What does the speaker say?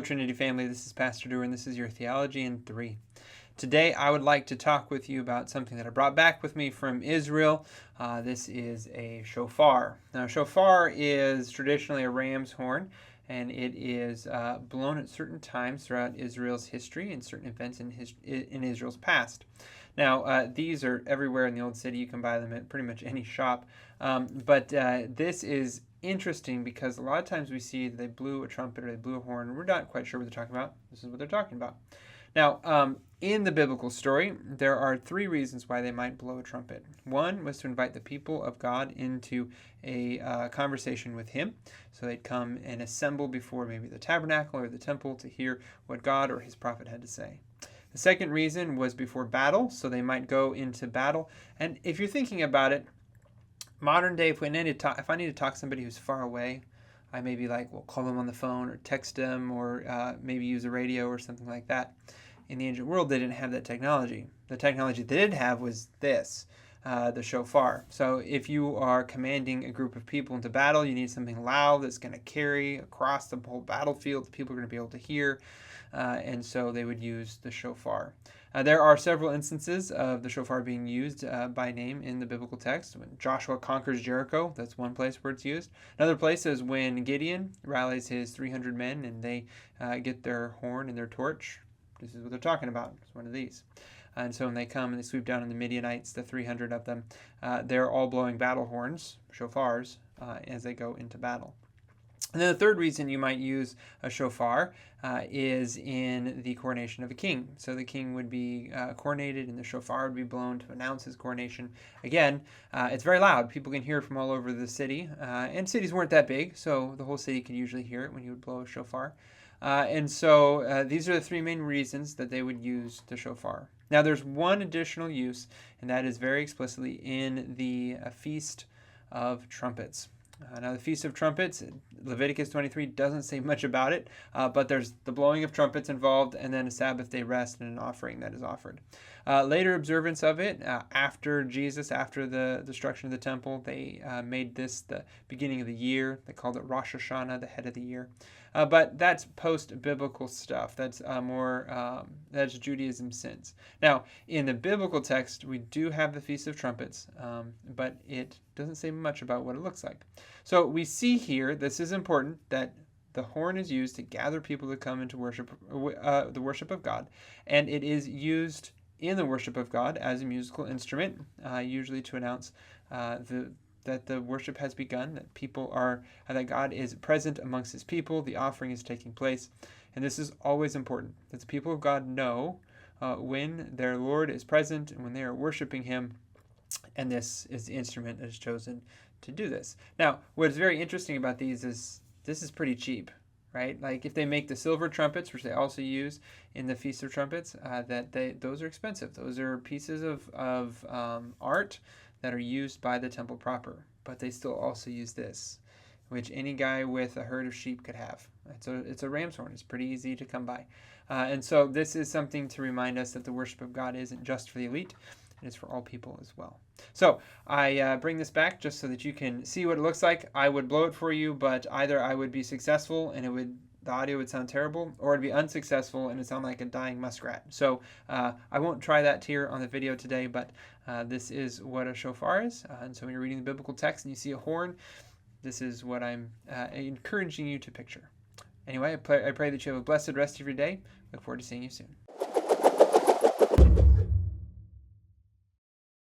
Hello, Trinity family. This is Pastor Dewar, and this is your Theology in 3. Today, I would like to talk with you about something that I brought back with me from Israel. This is a shofar. Now, shofar is traditionally a ram's horn, and it is blown at certain times throughout Israel's history and certain events in Israel's past. Now, these are everywhere in the Old City. You can buy them at pretty much any shop. But this is interesting because a lot of times we see they blew a trumpet or they blew a horn, and we're not quite sure what they're talking about. This is what they're talking about. Now, in the biblical story, there are 3 reasons why they might blow a trumpet. One was to invite the people of God into a conversation with Him. So they'd come and assemble before maybe the tabernacle or the temple to hear what God or His prophet had to say. The second reason was before battle, so they might go into battle. And if you're thinking about it, modern day, if I need to talk to somebody who's far away, I maybe call them on the phone or text them or maybe use a radio or something like that. In the ancient world, they didn't have that technology. The technology they did have was this, the shofar. So if you are commanding a group of people into battle, you need something loud that's going to carry across the whole battlefield that people are going to be able to hear. And so they would use the shofar. There are several instances of the shofar being used by name in the biblical text. When Joshua conquers Jericho, that's one place where it's used. Another place is when Gideon rallies his 300 men and they get their horn and their torch. This is what they're talking about. It's one of these. And so when they come and they sweep down on the Midianites, the 300 of them, they're all blowing battle horns, shofars, as they go into battle. And then the third reason you might use a shofar is in the coronation of a king. So the king would be coronated and the shofar would be blown to announce his coronation. Again, it's very loud. People can hear it from all over the city. And cities weren't that big, so the whole city could usually hear it when you would blow a shofar. And so these are the 3 main reasons that they would use the shofar. Now there's one additional use, and that is very explicitly in the Feast of Trumpets. Now the Feast of Trumpets, Leviticus 23 doesn't say much about it, but there's the blowing of trumpets involved and then a Sabbath day rest and an offering that is offered. Later observance of it, after Jesus, after the destruction of the temple, they made this the beginning of the year. They called it Rosh Hashanah, the head of the year. But that's post-biblical stuff. That's that's Judaism since. Now, in the biblical text, we do have the Feast of Trumpets, but it doesn't say much about what it looks like. So we see here, this is important, that the horn is used to gather people to come into worship, the worship of God, and it is used in the worship of God as a musical instrument, usually to announce that the worship has begun, that God is present amongst His people, the offering is taking place, and this is always important, that the people of God know when their Lord is present and when they are worshiping Him, and this is the instrument that is chosen to do this. Now, what's very interesting about these is this is pretty cheap, right? Like if they make the silver trumpets, which they also use in the Feast of Trumpets, those are expensive. Those are pieces of art that are used by the temple proper, but they still also use this, which any guy with a herd of sheep could have. It's a ram's horn. It's pretty easy to come by. And so this is something to remind us that the worship of God isn't just for the elite. It is for all people as well. So I bring this back just so that you can see what it looks like. I would blow it for you, but either I would be successful and the audio would sound terrible, or it'd be unsuccessful and it'd sound like a dying muskrat. So I won't try that here on the video today, but this is what a shofar is. And so when you're reading the biblical text and you see a horn, this is what I'm encouraging you to picture. Anyway, I pray that you have a blessed rest of your day. Look forward to seeing you soon.